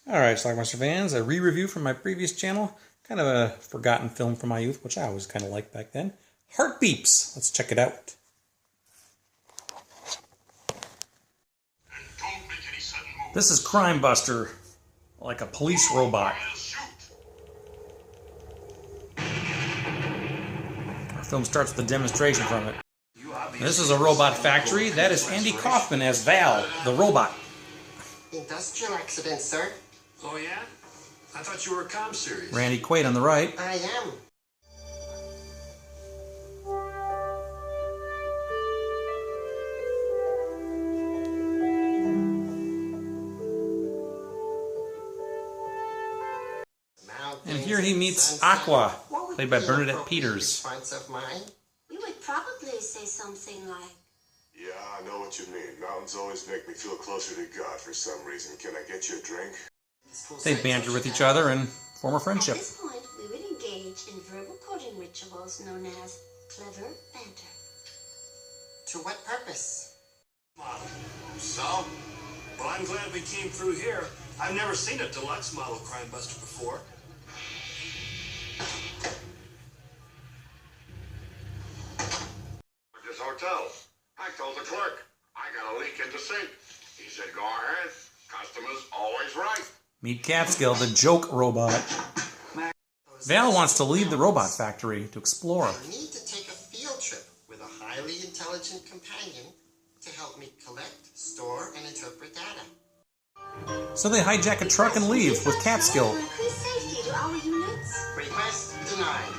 Alright, Schlockmeister fans, a re-review from my previous channel. Kind of a forgotten film from my youth, which I always kind of liked back then. HEARTBEEPS! Let's check it out. This is Crimebuster, like a police robot. Our film starts with a demonstration from it. This is a robot factory. That is Andy Kaufman as Val, the robot. Industrial accident, sir. Oh, yeah? I thought you were a comm series. Randy Quaid on the right. I am. And here he meets Aqua, played by Bernadette Peters. You would probably say something like, "Yeah, I know what you mean. Mountains always make me feel closer to God for some reason. Can I get you a drink?" They banter with each other and form a friendship. At this point, we would engage in verbal coding rituals known as clever banter. To what purpose? Model. So? Well, I'm glad we came through here. I've never seen a deluxe model Crimebuster before. This hotel. I told the clerk. I got a leak in the sink. He said, "Go ahead. Customer's always right." Meet Catskill, the joke robot. Val wants to leave the robot factory to explore. I need to take a field trip with a highly intelligent companion to help me collect, store, and interpret data. So they hijack a truck and leave with Catskill. Increase safety to our units. Request denied.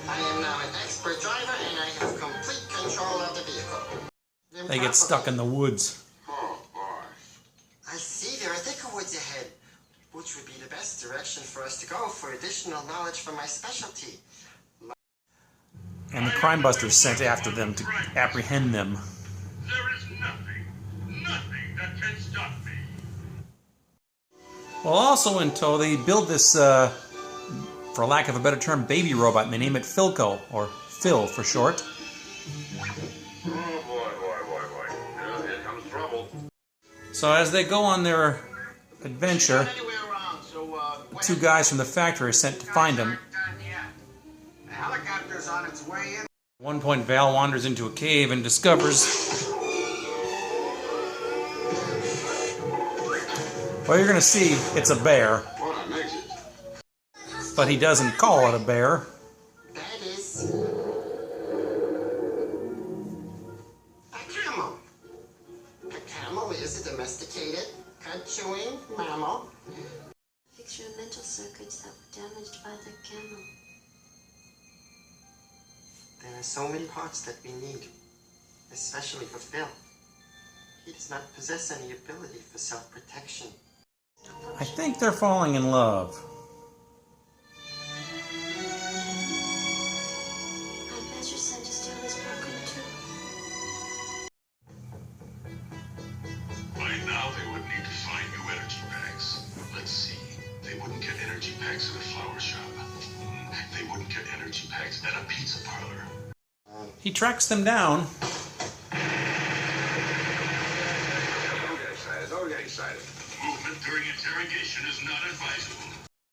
I am now an expert driver and I have complete control of the vehicle. They get stuck in the woods. Oh, boy. I see there are thicker woods ahead, which would be the best direction for us to go for additional knowledge from my specialty. And the Crimebusters sent after them to apprehend them. There is nothing that can stop me. Well, also in tow, they build this, for lack of a better term, baby robot, and they name it Philco, or Phil for short. Oh, boy. Here comes trouble. So as they go on their adventure, two guys from the factory are sent to find them. The helicopter's on its way in. At one point, Val wanders into a cave and discovers... Well, you're going to see it's a bear, What an exit. but he doesn't call it a bear. That is a camel. A camel is a domesticated, cut-chewing mammal. Fix your mental circuits that were damaged by the camel. There are so many parts that we need, especially for Phil. He does not possess any ability for self-protection. I think they're falling in love. I bet your center steel is broken too. By now, they would need to find new energy packs. Let's see. They wouldn't get energy packs at a flower shop. They wouldn't get energy packs at a pizza parlor. He tracks them down. Don't get excited. Movement during interrogation is not advisable.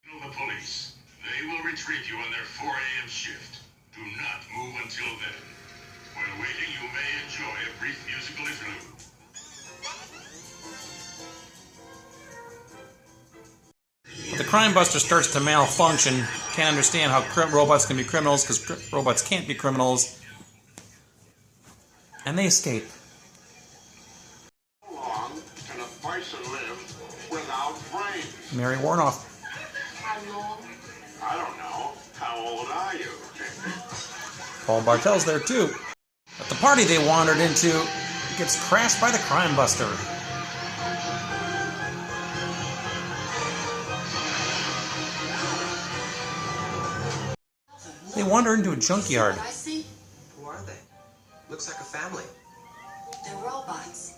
Signal the police. They will retrieve you on their 4 a.m. shift. Do not move until then. While waiting, you may enjoy a brief musical interlude. The Crimebuster starts to malfunction. Can't understand how robots can be criminals, because robots can't be criminals. And they escape. How long can a person live without brains? Mary Warnoff. How long? I don't know. How old are you? Paul Bartel's there too. But the party they wandered into gets crashed by the Crimebuster. They wander into a junkyard. I see. Who are they? Looks like a family. They're robots.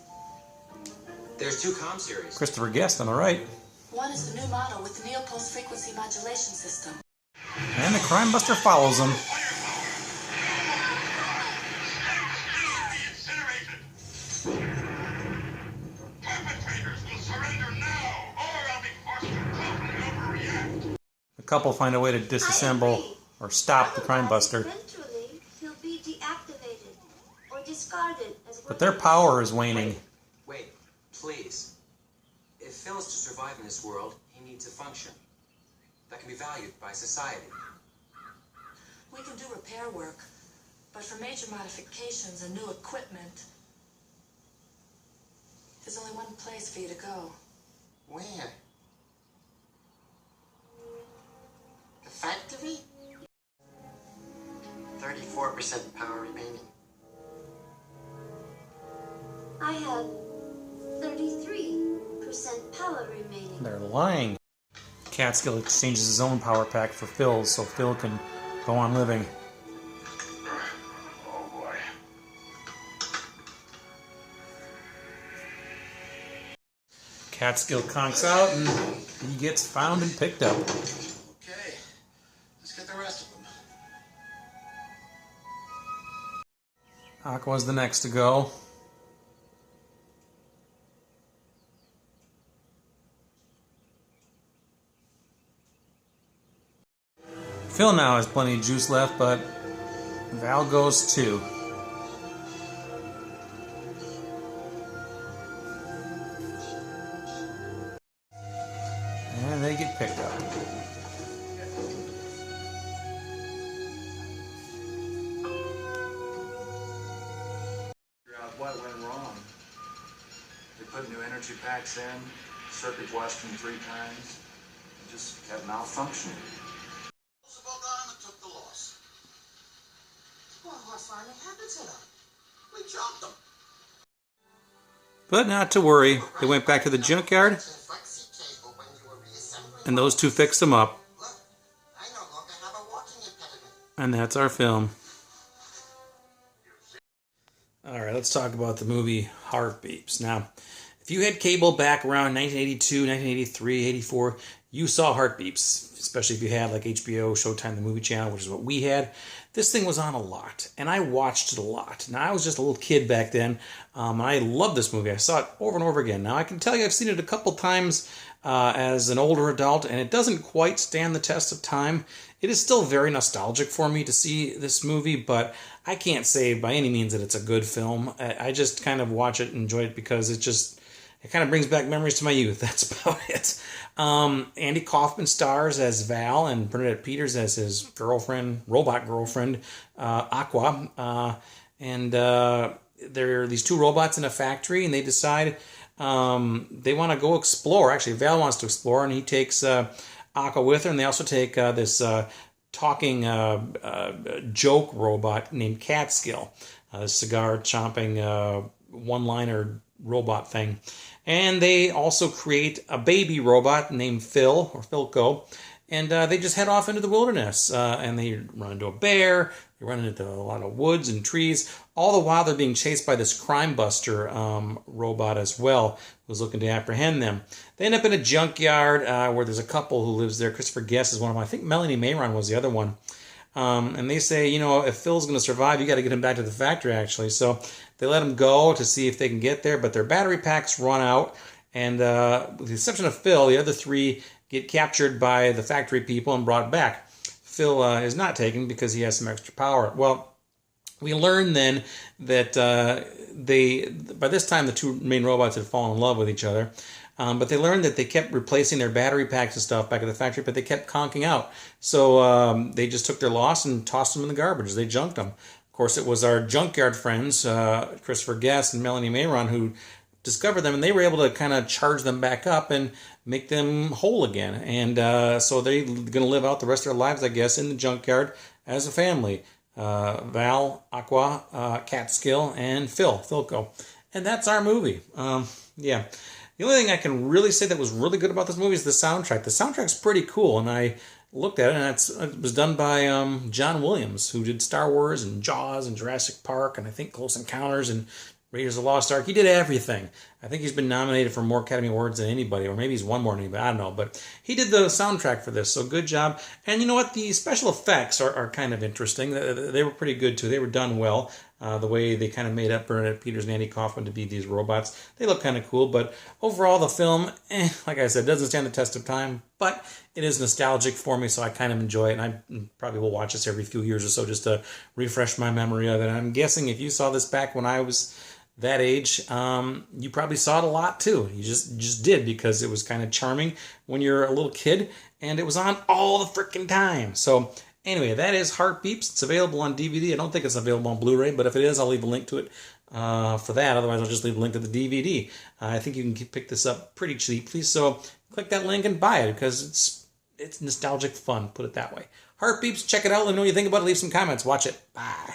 There's 2 comm series. Christopher Guest on the right. One is the new model with the near-pulse frequency modulation system. And the Crimebuster follows them. Perpetrators will surrender now, or I'll be forced to couple find a way to disassemble or stop the crime buster. Eventually, he'll be deactivated or discarded as But their power is waning. Wait, please. If Phil is to survive in this world, he needs a function that can be valued by society. We can do repair work, but for major modifications and new equipment, there's only one place for you to go. Where? The factory? 34% power remaining. I have 33% power remaining. They're lying. Catskill exchanges his own power pack for Phil's so Phil can go on living. Oh boy. Catskill conks out and he gets found and picked up. Okay, let's get the rest of them. Aqua's the next to go. Phil now has plenty of juice left, but Val goes too. And they get picked up. Figure out what went wrong. They put new energy packs in, circuit washed them 3 times, and just kept malfunctioning. Took the loss. Well, what finally happened to them? We jumped them. But not to worry, they went back to the junkyard and those two fixed them up. Look, I no longer have a walking impediment. And that's our film. Alright, let's talk about the movie Heartbeeps. Now, if you had cable back around 1982, 1983, 84, you saw Heartbeeps, especially if you had like HBO, Showtime, the movie channel, which is what we had. This thing was on a lot, and I watched it a lot. Now, I was just a little kid back then, and I loved this movie. I saw it over and over again. Now, I can tell you I've seen it a couple times as an older adult, and it doesn't quite stand the test of time. It is still very nostalgic for me to see this movie, but I can't say by any means that it's a good film. I just kind of watch it and enjoy it because it kind of brings back memories to my youth. That's about it. Andy Kaufman stars as Val and Bernadette Peters as his girlfriend, robot girlfriend, Aqua. There are these 2 robots in a factory, and they decide they want to go explore. Actually, Val wants to explore, and he takes Aqua with her, and they also take this talking joke robot named Catskill, a cigar-chomping one-liner robot thing. And they also create a baby robot named Phil, or Philco, and they just head off into the wilderness. And they run into a bear, they run into a lot of woods and trees, all the while they're being chased by this crime buster robot as well, who's looking to apprehend them. They end up in a junkyard where there's a couple who lives there. Christopher Guest is one of them. I think Melanie Mayron was the other one. And they say, you know, if Phil's going to survive, you got to get him back to the factory, actually. So they let him go to see if they can get there, but their battery packs run out. And with the exception of Phil, the other 3 get captured by the factory people and brought back. Phil is not taken because he has some extra power. Well, we learn then that by this time, the 2 main robots had fallen in love with each other. But they learned that they kept replacing their battery packs and stuff back at the factory, but they kept conking out. So they just took their loss and tossed them in the garbage. They junked them. Of course, it was our junkyard friends, Christopher Guest and Melanie Mayron, who discovered them, and they were able to kind of charge them back up and make them whole again. And so they're going to live out the rest of their lives, I guess, in the junkyard as a family. Val, Aqua, Catskill, and Philco. And that's our movie. Yeah. The only thing I can really say that was really good about this movie is the soundtrack. The soundtrack's pretty cool, and I looked at it, and it was done by John Williams, who did Star Wars and Jaws and Jurassic Park, and I think Close Encounters, and Raiders of the Lost Ark. He did everything. I think he's been nominated for more Academy Awards than anybody, or maybe he's won more than anybody. I don't know, but he did the soundtrack for this, so good job. And you know what? The special effects are kind of interesting. They were pretty good, too. They were done well. The way they kind of made up Bernadette Peters and Andy Kaufman to be these robots. They look kind of cool, but overall the film, like I said, doesn't stand the test of time, but it is nostalgic for me, so I kind of enjoy it, and I probably will watch this every few years or so just to refresh my memory of it. And I'm guessing if you saw this back when I was that age, you probably saw it a lot too. You just did, because it was kind of charming when you're a little kid, and it was on all the freaking time. So anyway, that is Heartbeeps. It's available on DVD. I don't think it's available on Blu-ray, but if it is, I'll leave a link to it for that. Otherwise, I'll just leave a link to the DVD. I think you can pick this up pretty cheaply, so click that link and buy it, because it's nostalgic fun, put it that way. Heartbeeps, check it out. Let me know what you think about it. Leave some comments. Watch it. Bye.